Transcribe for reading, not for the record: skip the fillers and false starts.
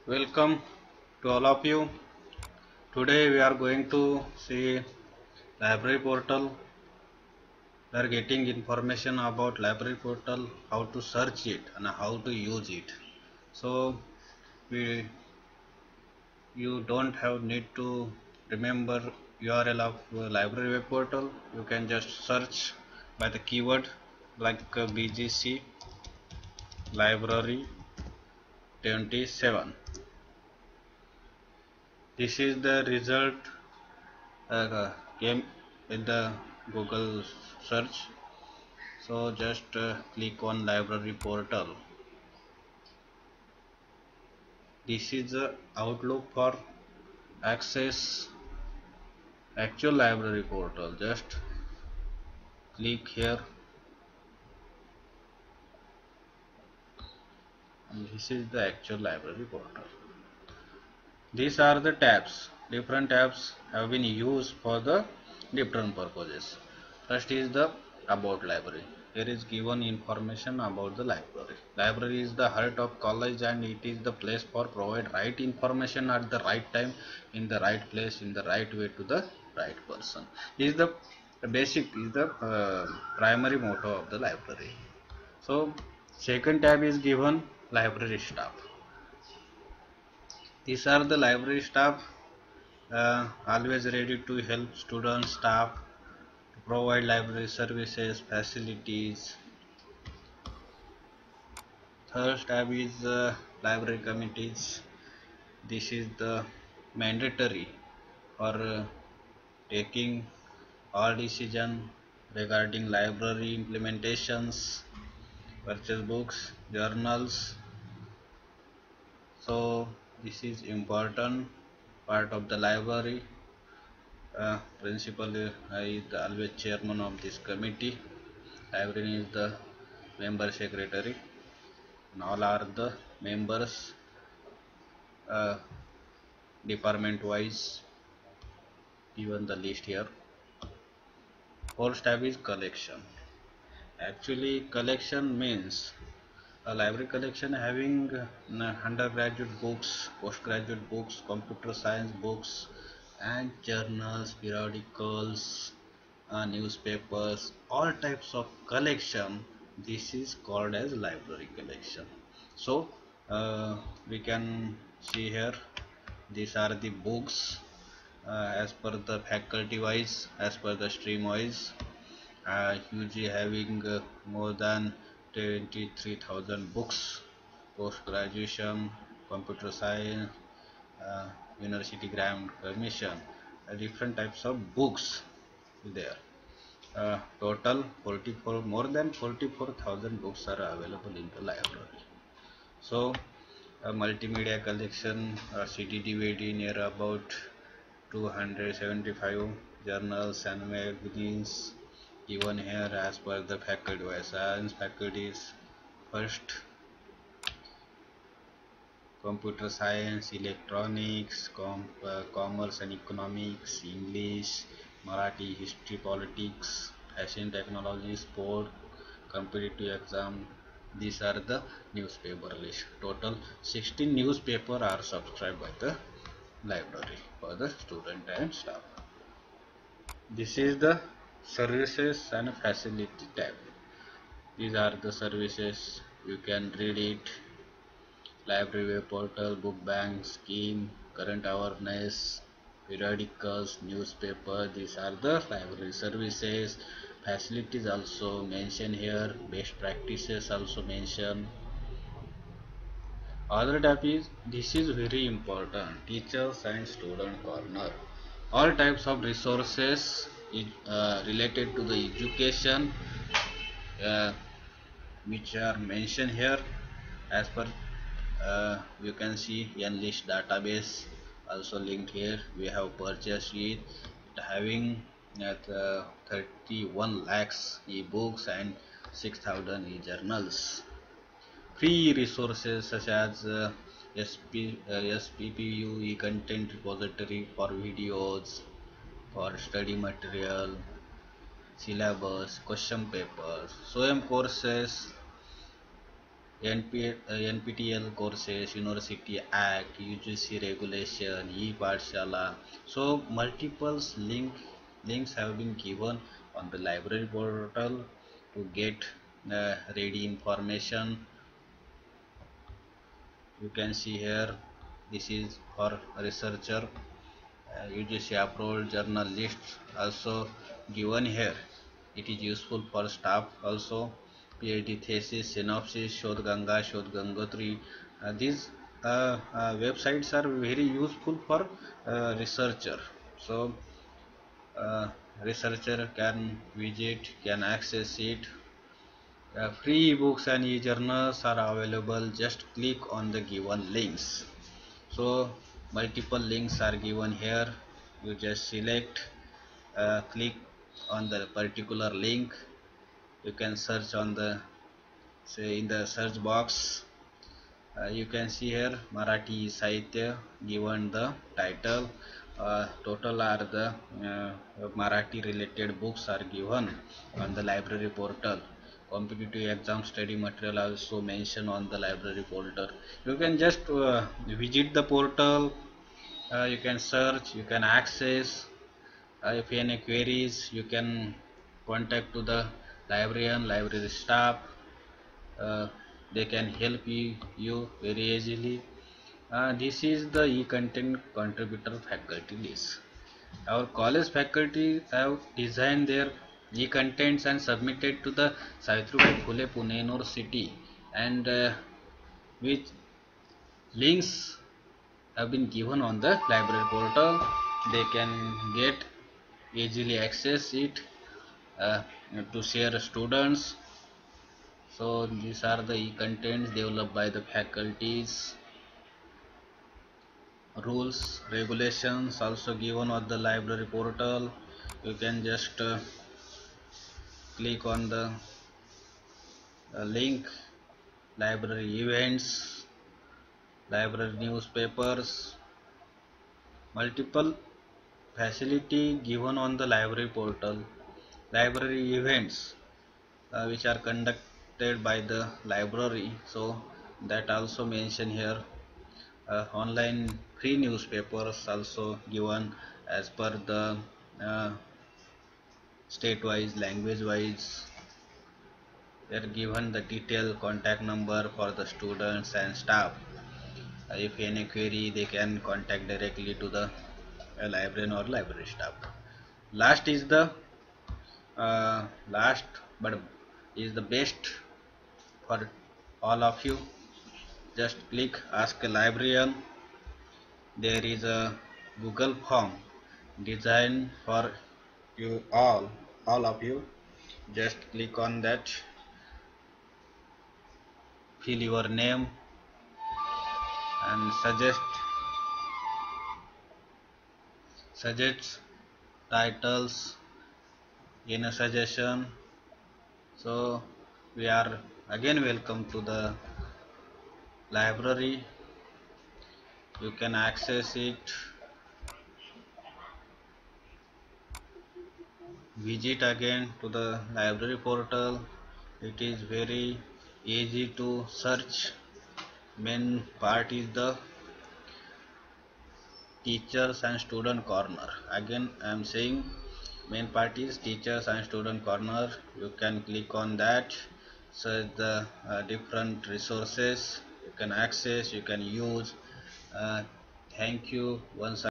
Welcome to all of you. Today we are going to see library portal. We are getting information about library portal, how to search it and how to use it. So we you don't have need to remember URL of library web portal. You can just search by the keyword like BGC library 27. This is the result came in the Google search. So just click on library portal. This is the outlook for access actual library portal. Just click here and this is the actual library portal. These are the tabs. Different tabs have been used for the different purposes. First is the about library. Here is given information about the library. Library is the heart of college and it is the place for provide right information at the right time, in the right place, in the right way to the right person. Is the basic is the primary motto of the library. So second tab is given library staff. These are the library staff always ready to help students, staff, to provide library services, facilities. Third tab is library committees. This is the mandatory for taking all decision regarding library implementations, purchase books, journals. So this is important part of the library. Principal is the always chairman of this committee. Librarian is the member secretary, and all are the members uh, department wise. Given the list here. Fourth tab is collection. Actually, collection means a library collection having undergraduate books, postgraduate books, computer science books, and journals, periodicals, newspapers, all types of collection. This is called as library collection. So we can see here these are the books as per the faculty wise, as per the stream wise. UG having more than 23,000 books, post graduation, computer science, uh, university grant permission, different types of books there. Total 44, more than 44,000 books are available in the library. So multimedia collection, CD DVD near about 275 journals and magazines given here as per the faculty wise. Science faculties first computer science, electronics, commerce and economics, English, Marathi, history, politics, fashion, technology, sport, competitive exam. These are the newspaper list. Total 16 newspaper are subscribed by the library for the student and staff. This is the services and facility tab. These are the services you can read it. Library web portal, book bank, scheme, current awareness, periodicals, newspaper. These are the library services. Facilities also mentioned here. Best practices also mentioned. Other tab is this is very important. Teachers and student corner. All types of resources related to the education uh, which are mentioned here as per you can see Enlist database also linked here. We have purchased it having at 31 lakhs ebooks and 6,000 e-journals. Free resources such as SPPU content repository for videos, for study material, syllabus, question papers, SWAYAM courses, NPTEL courses, University Act, UGC regulation, e-Pathshala. So multiple links have been given on the library portal to get ready information. You can see here, this is for researcher. UGC approved journal lists also given here. It is useful for staff also. PhD thesis, synopsis, Shodh Ganga, Shodh Gangotri. These websites are very useful for researcher. So researcher can visit, can access it. Free ebooks and e-journals are available. Just click on the given links. So multiple links are given here. You just select, click on the particular link. You can search on the, say, in the search box. You can see here Marathi Sahitya, given the title. Total are the Marathi related books are given on the library portal. Competitive exam study material also mentioned on the library portal. You can just visit the portal. You can search, you can access. If any queries, you can contact to the librarian, library staff. uh, they can help you very easily. This is the e-content contributor faculty list. Our college faculty have designed their e-contents and submitted to the Savitribai Phule Pune University, and which links have been given on the library portal. They can get easily access it uh, to share students. So these are the e-contents developed by the faculties. Rules, regulations also given on the library portal. You can just click on the link, library events, library newspapers, multiple facility given on the library portal. Library events which are conducted by the library, so that also mentioned here. Online free newspapers also given as per the uh, state wise, language wise. They are given the detailed contact number for the students and staff. If any query, they can contact directly to the librarian or library staff. Last is the last but is the best for all of you. Just click ask a librarian. There is a Google form designed for you all of you. Just click on that, fill your name and suggest titles in a suggestion. So we are again welcome to the library. You can access it, visit again to the library portal. It is very easy to search. Main part is the teachers and student corner. Again I am saying, main part is teachers and student corner. You can click on that, search the different resources you can access, you can use. Thank you once